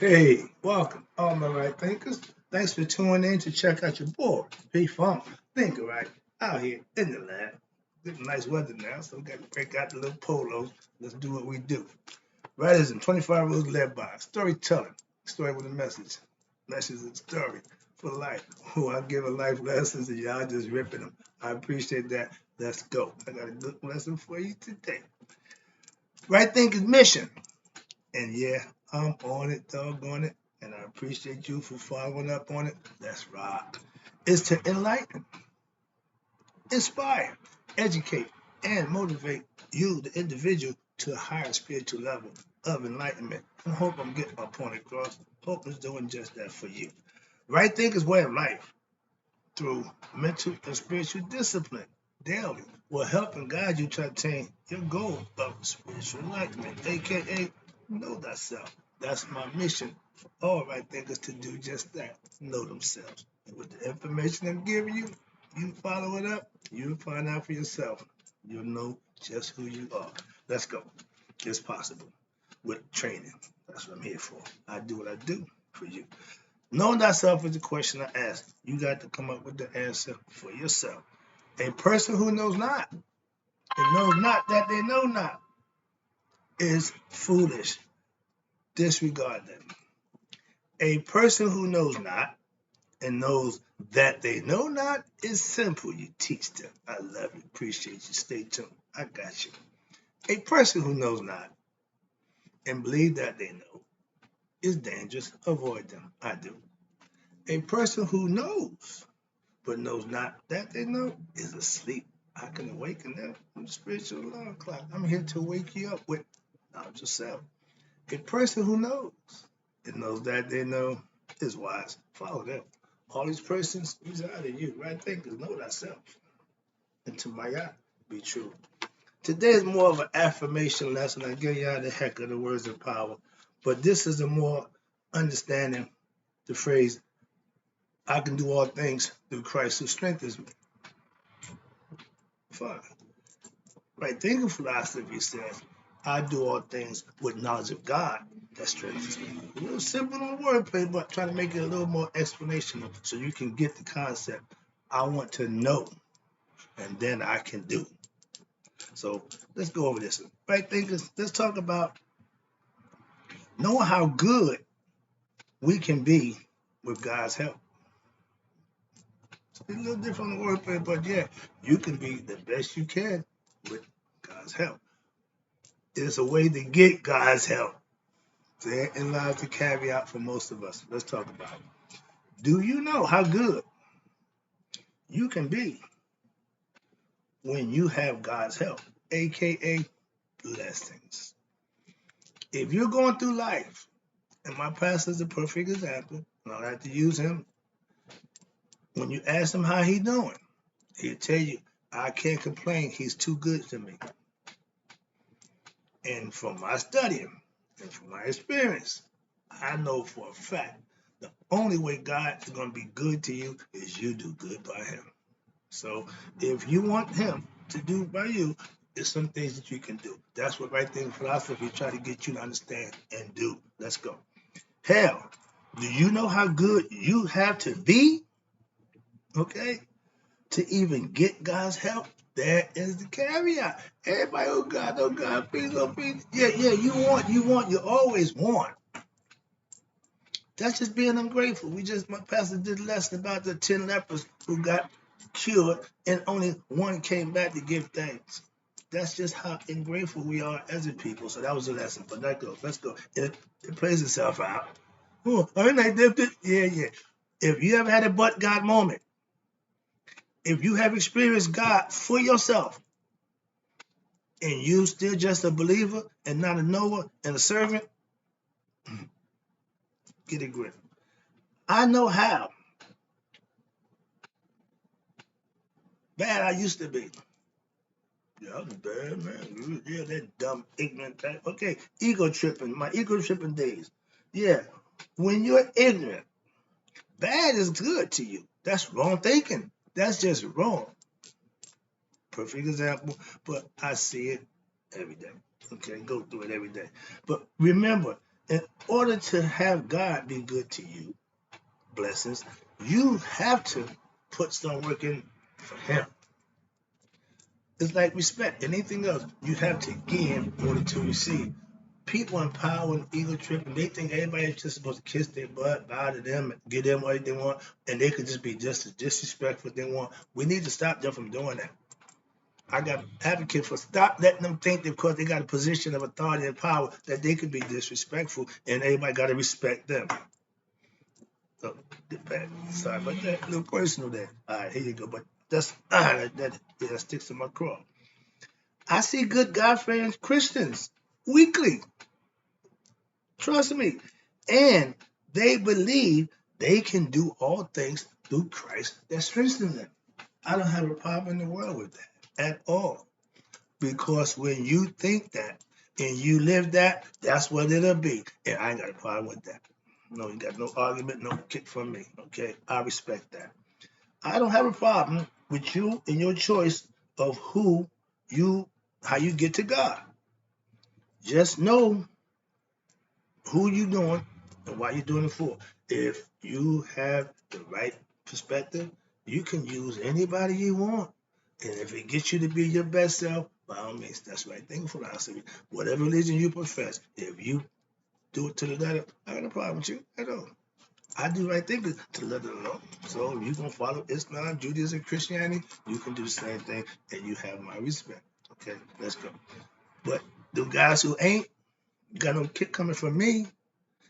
Hey, welcome, all my right thinkers. Thanks for tuning in to check out your boy, P Funk, Thinker, right? Out here in the lab. It's nice weather now, so we got to break out the little polos. Let's do what we do. Writers in 25 rules led by storytelling, story with a message. Message and story for life. Oh, I give a life lessons and y'all just ripping them. I appreciate that. Let's go. I got a good lesson for you today. Right thinking mission. And yeah, I'm on it, doggone it. And I appreciate you for following up on it. Let's rock. It's to enlighten, inspire, educate, and motivate you, the individual, to a higher spiritual level of enlightenment. I hope I'm getting my point across. Hope it's doing just that for you. Right thinkers way of life through mental and spiritual discipline daily will help and guide you to attain your goal of spiritual enlightenment, aka know thyself. That's my mission for all right thinkers to do just that, know themselves. And with the information I'm giving you, you follow it up, you'll find out for yourself. You'll know just who you are. Let's go. It's possible with training. That's what I'm here for. I do what I do for you. Knowing thyself is the question I ask. You got to come up with the answer for yourself. A person who knows not and knows not that they know not is foolish. Disregard them. A person who knows not and knows that they know not is simple. You teach them. I love you. Appreciate you. Stay tuned. I got you. A person who knows not and believe that they know is dangerous. Avoid them. I do. A person who knows but knows not that they know is asleep. I can awaken them from the spiritual alarm clock. I'm here to wake you up with knowledge yourself. A person who knows and knows that they know is wise. Follow them. All these persons reside in you. Right thinkers, know thyself. And to my God, be true. Today is more of an affirmation lesson. I give y'all the heck of the words of power. But this is a more understanding the phrase, I can do all things through Christ who strengthens me. Fine. Right thinking philosophy says, I do all things with knowledge of God that strengthens me. A little simple on wordplay, but trying to make it a little more explanational so you can get the concept. I want to know, and then I can do. So let's go over this. Right thinkers, let's talk about knowing how good we can be with God's help. It's a little different on the wordplay, but yeah, you can be the best you can with God's help. There's a way to get God's help. Therein lies the caveat for most of us. Let's talk about it. Do you know how good you can be when you have God's help, aka blessings? If you're going through life, and my pastor's a perfect example, and I'll have to use him. When you ask him how he's doing, he'll tell you, I can't complain, he's too good to me. And from my studying and from my experience, I know for a fact the only way God is going to be good to you is you do good by him. So if you want him to do by you, there's some things that you can do. That's what right thinking philosophy try to get you to understand and do. Let's go. Hell, do you know how good you have to be, okay, to even get God's help? That is the caveat. Everybody, oh God, please, oh please. Yeah, you always want. That's just being ungrateful. My pastor did a lesson about the 10 lepers who got cured and only one came back to give thanks. That's just how ungrateful we are as a people. So that was a lesson. But let's go. It plays itself out. Oh, aren't I tempted? Yeah. If you ever had a but God moment, if you have experienced God for yourself, and you still just a believer and not a knower and a servant, get a grip. I know how bad I used to be. Yeah, I was bad, man. Yeah, that dumb, ignorant type. Okay, my ego tripping days. Yeah, when you're ignorant, bad is good to you. That's wrong thinking. That's just wrong. Perfect example, but I see it every day. Okay, go through it every day. But remember, In order to have God be good to you, blessings, you have to put some work in for him. It's like respect. Anything else, you have to give in order to receive. People in power and ego tripping, they think everybody's just supposed to kiss their butt, bow to them, give them what they want, and they could just be just as disrespectful as they want. We need to stop them from doing that. I got advocates for stop letting them think that because they got a position of authority and power that they could be disrespectful, and everybody got to respect them. So, sorry about that. A little personal there. All right, here you go. But that's that sticks to my craw. I see good God-fearing Christians weekly. Trust me. And they believe they can do all things through Christ that strengthens them. I don't have a problem in the world with that at all. Because when you think that and you live that, that's what it'll be. And I ain't got a problem with that. No, you got no argument, no kick from me. Okay, I respect that. I don't have a problem with you and your choice of how you get to God. Just know who you doing and why you're doing it for. If you have the right perspective, you can use anybody you want. And if it gets you to be your best self, by all means, that's right thing philosophy. Whatever religion you profess, if you do it to the letter, I got no problem with you at all. I do right thing to the letter of the law. So if you're going to follow Islam, Judaism, Christianity, you can do the same thing and you have my respect. Okay, let's go. But the guys who ain't, got no kick coming from me.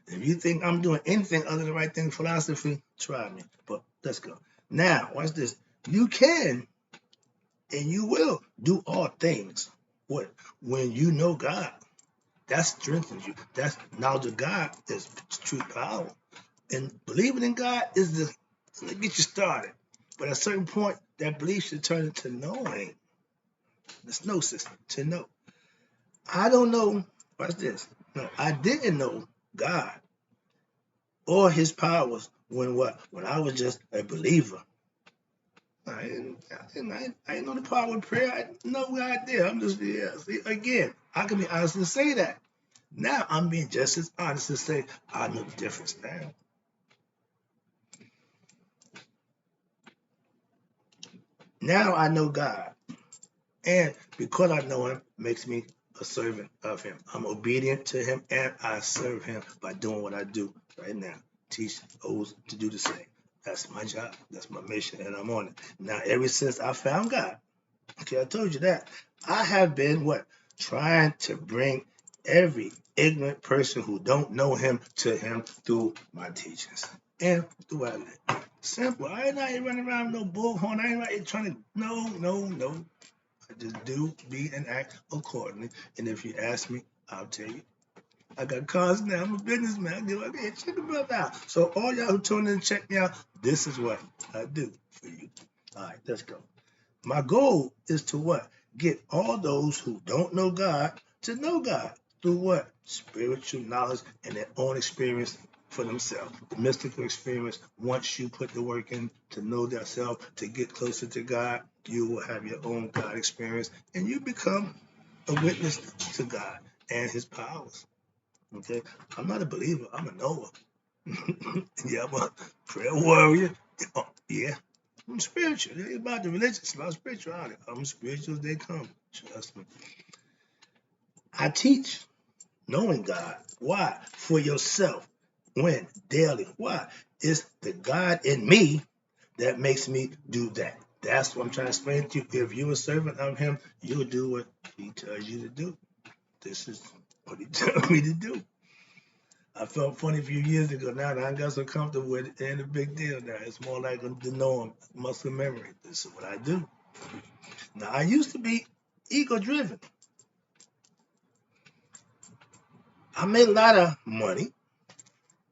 If you think I'm doing anything other than right thing philosophy, try me. But let's go. Now, watch this. You can and you will do all things. What? When you know God. That strengthens you. That's knowledge of God is true power. And believing in God is to get you started. But at a certain point, that belief should turn into knowing. It's gnosis, to know. I don't know. Watch this. No, I didn't know God or his powers when what? When I was just a believer. I didn't know the power of prayer. I had no idea. I'm just, yeah. See, again, I can be honest and say that. Now I'm being just as honest to say I know the difference now. Now I know God. And because I know him, makes me a servant of him. I'm obedient to him and I serve him by doing what I do right now. Teach those to do the same. That's my job. That's my mission, and I'm on it. Now, ever since I found God, okay, I told you that, I have been what? Trying to bring every ignorant person who don't know him to him through my teachings. And through what I live. Simple. I ain't out here running around with no bullhorn. I ain't out here trying to, no. I just do, be, and act accordingly. And if you ask me, I'll tell you. I got cars now. I'm a businessman. Okay, check the brother out. So all y'all who tune in and check me out, this is what I do for you. All right, let's go. My goal is to what? Get all those who don't know God to know God through what? Spiritual knowledge and their own experience for themselves. The mystical experience, once you put the work in to know yourself, to get closer to God, you will have your own God experience and you become a witness to God and his powers. Okay, I'm not a believer. I'm a knower. Yeah, I'm a prayer warrior. Yeah, I'm spiritual. It ain't about the religion. It's about spirituality. I'm spiritual as they come. Trust me. I teach knowing God. Why? For yourself. When? Daily. Why? It's the God in me that makes me do that. That's what I'm trying to explain to you. If you're a servant of him, you'll do what he tells you to do. This is what he tells me to do. I felt funny a few years ago. Now I got so comfortable with it, it ain't a big deal now. It's more like the norm, muscle memory. This is what I do. Now, I used to be ego-driven. I made a lot of money,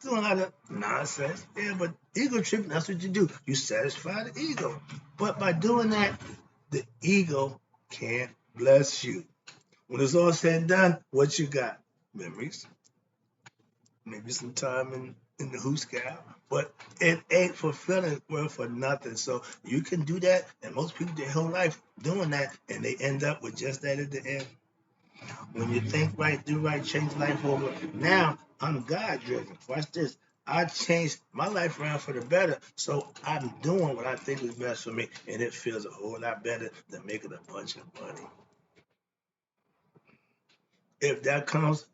doing a lot of nonsense. Yeah, but ego-tripping, that's what you do. You satisfy the ego. But by doing that, the ego can't bless you. When it's all said and done, what you got? Memories. Maybe some time in the hooscow, but it ain't fulfilling well for nothing. So you can do that, and most people their whole life doing that, and they end up with just that at the end. When you think right, do right, change life over. Now I'm God driven. Watch this. I changed my life around for the better, so I'm doing what I think is best for me, and it feels a whole lot better than making a bunch of money. If that comes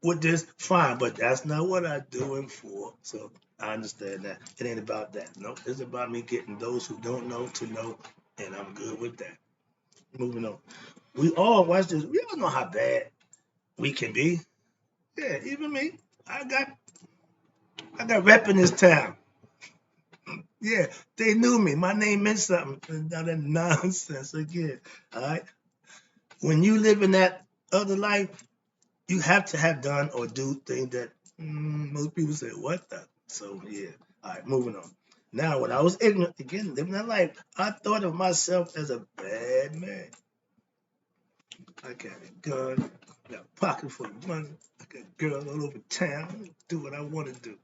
with this, fine, but that's not what I'm doing for. So I understand that. It ain't about that. No, it's about me getting those who don't know to know, and I'm good with that. Moving on. We all watch this. We all know how bad we can be. Yeah, even me. I got I got rep in this town. Yeah, they knew me. My name meant something. None of that nonsense again. All right. When you live in that other life, you have to have done or do things that most people say, what the? So, yeah. All right, moving on. Now, when I was ignorant, again, living that life, I thought of myself as a bad man. I got a gun, got a pocket full of money, I got girls all over town, do what I want to do.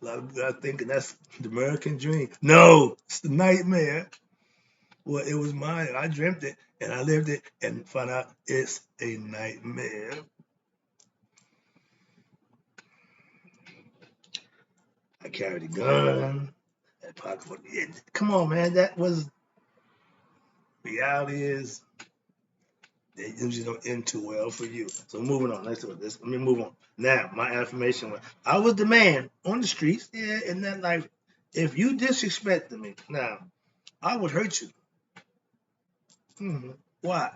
A lot of people are thinking that's the American dream. No, it's the nightmare. Well, it was mine. I dreamt it and I lived it and found out it's a nightmare. I carried a gun. That pocket. Yeah, come on, man. That was reality is they usually don't end too well for you. So moving on. Let me move on. Now, my affirmation was I was the man on the streets, yeah, in that life. If you disrespected me, now I would hurt you. Why?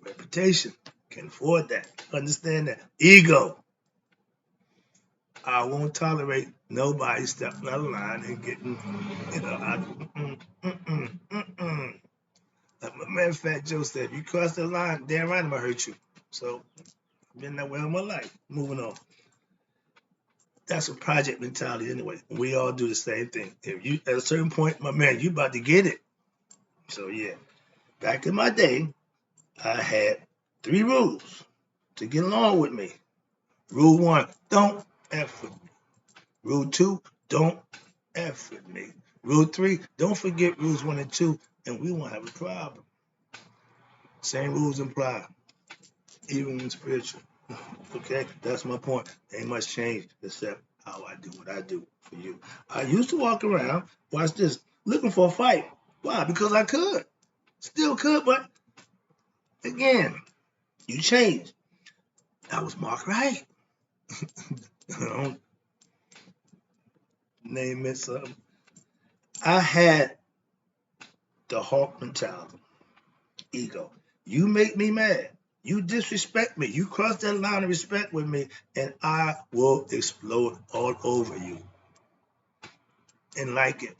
Reputation. Can afford that. Understand that. Ego. I won't tolerate nobody stepping out of line and getting, Like my man Fat Joe said, if you cross the line, damn right I'm gonna hurt you. So I've been that way all my life. Moving on. That's a project mentality anyway. We all do the same thing. If you at a certain point, my man, you about to get it. So yeah. Back in my day, I had 3 rules to get along with me. Rule 1, don't F with me. Rule 2, don't F with me. Rule 3, don't forget rules 1 and 2, and we won't have a problem. Same rules apply, even in spiritual. Okay, that's my point. Ain't much change except how I do what I do for you. I used to walk around, watch this, looking for a fight. Why? Because I could. Still could, but again, you change. I was Mark Wright. Name it something. I had the Hawk mentality, ego. You make me mad. You disrespect me. You cross that line of respect with me, and I will explode all over you. And like it.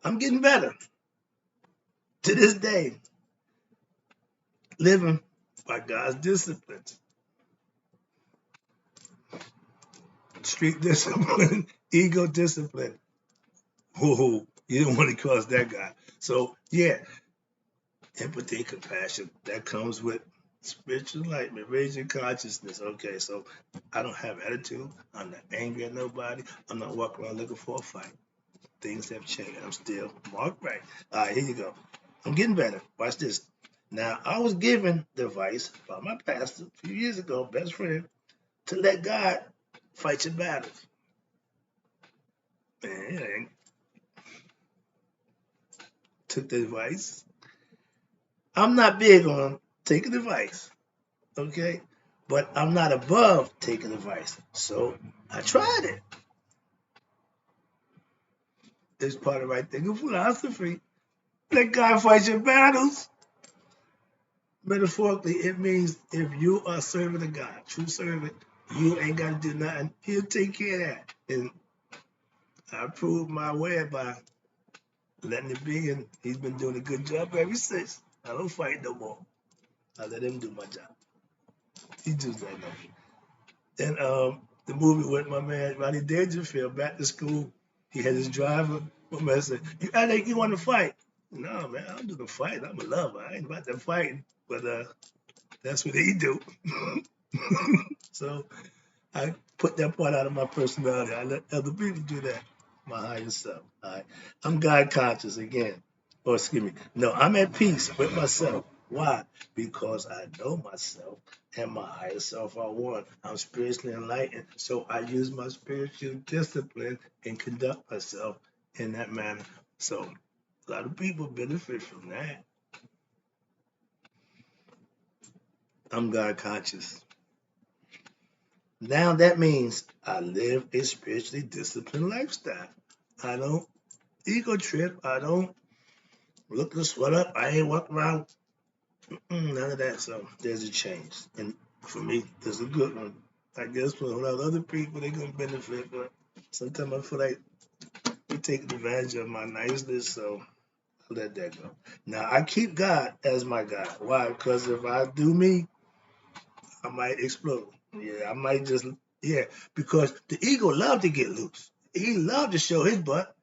I'm getting better to this day, living by God's disciplines. Street discipline, ego discipline. Whoa, you don't want to cross that guy. So, yeah, empathy, compassion, that comes with spiritual enlightenment, raising consciousness. Okay, so I don't have attitude. I'm not angry at nobody. I'm not walking around looking for a fight. Things have changed. I'm still Mark Right. All right, here you go. I'm getting better. Watch this. Now, I was given the advice by my pastor a few years ago, best friend, to let God fight your battles. Man, took the advice. I'm not big on taking advice, okay? But I'm not above taking advice. So I tried it. It's part of right thinking philosophy. Let God fight your battles. Metaphorically, it means if you are serving a God, true servant, you ain't got to do nothing. He'll take care of that. And I proved my way by letting it be, and he's been doing a good job ever since. I don't fight no more. I let him do my job. He does that now. And the movie with my man Rodney Dangerfield back to school. He had his driver. My man said, "You act like you want to fight." No, man, I don't do the fight. I'm a lover. I ain't about that fighting. But that's what he do. So I put that part out of my personality. I let other people do that. my higher self. All right. I'm God conscious again. Or excuse me. No, I'm at peace with myself. Why? Because I know myself and my higher self are one. I'm spiritually enlightened, so I use my spiritual discipline and conduct myself in that manner. So a lot of people benefit from that. I'm God conscious. Now that means I live a spiritually disciplined lifestyle. I don't ego trip. I don't look to sweat up. I ain't walking around. None of that. So there's a change. And for me, there's a good one. I guess for a lot of other people, they're going to benefit. But sometimes I feel like they're taking advantage of my niceness. So I let that go. Now, I keep God as my God. Why? Because if I do me, I might explode. Yeah, I might just, yeah. Because the ego love to get loose. He love to show his butt.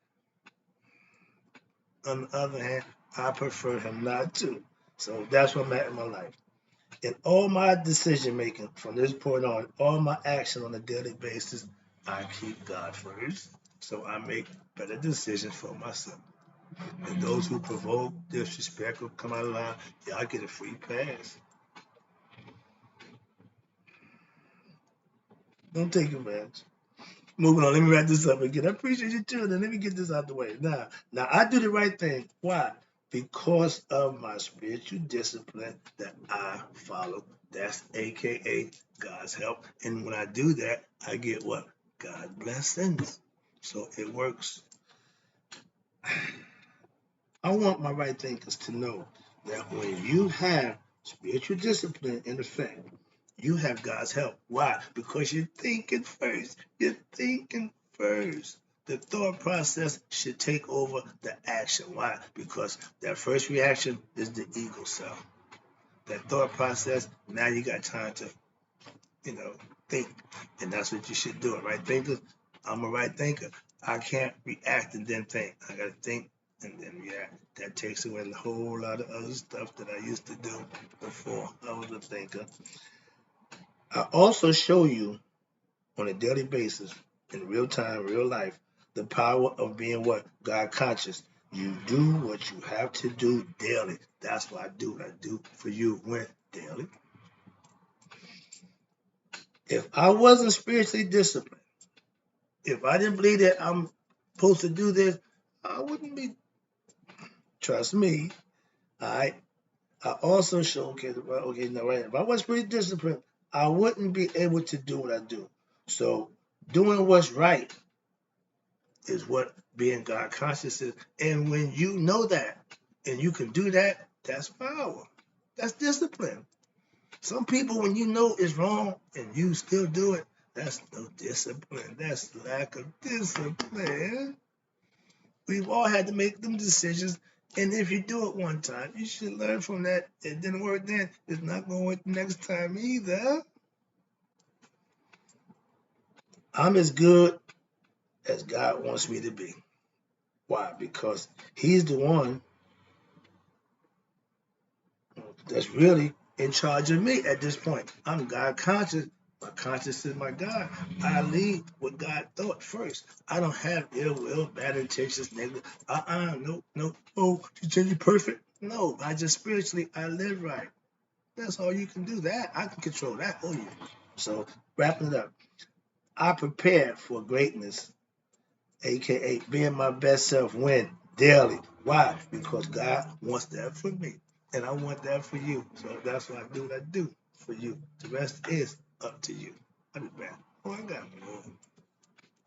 On the other hand, I prefer him not to. So that's where I'm at in my life. In all my decision making from this point on, all my action on a daily basis, I keep God first. So I make better decisions for myself. And those who provoke, disrespect, or come out of line, y'all get a free pass. Don't take advantage. Moving on, let me wrap this up again. I appreciate you too. Then let me get this out the way. Now I do the right thing. Why? Because of my spiritual discipline that I follow. That's AKA God's help. And when I do that, I get what? God blessings. So it works. I want my right thinkers to know that when you have spiritual discipline in effect, you have God's help. Why? Because you're thinking first. You're thinking first. The thought process should take over the action. Why? Because that first reaction is the ego self. That thought process, now you got time to, you know, think. And that's what you should do. Right thinkers, I'm a right thinker. I can't react and then think. I gotta think and then react. That takes away a whole lot of other stuff that I used to do before I was a thinker. I also show you on a daily basis, in real time, real life, the power of being what? God conscious. You do what you have to do daily. That's what I do. What I do for you when daily. If I wasn't spiritually disciplined, if I didn't believe that I'm supposed to do this, I wouldn't be. Trust me. All right. I also show, okay, well, okay, no, right. If I was pretty disciplined, I wouldn't be able to do what I do. So doing what's right is what being God conscious is. And when you know that and you can do that, that's power. That's discipline. Some people, when you know it's wrong and you still do it, that's no discipline. That's lack of discipline. We've all had to make them decisions. And if you do it one time, you should learn from that. It didn't work then. It's not going to work the next time either. I'm as good as God wants me to be. Why? Because He's the one that's really in charge of me at this point. I'm God conscious. My conscience is my God. I lead what God thought first. I don't have ill will, bad intentions, negative. No. Oh, you think you're perfect? No, I just spiritually, I live right. That's all you can do. That I can control that for you. So wrapping it up, I prepare for greatness, aka being my best self when daily. Why? Because God wants that for me. And I want that for you. So that's why I do what I do for you. The rest is up to you. I'll be back. Oh, I got more.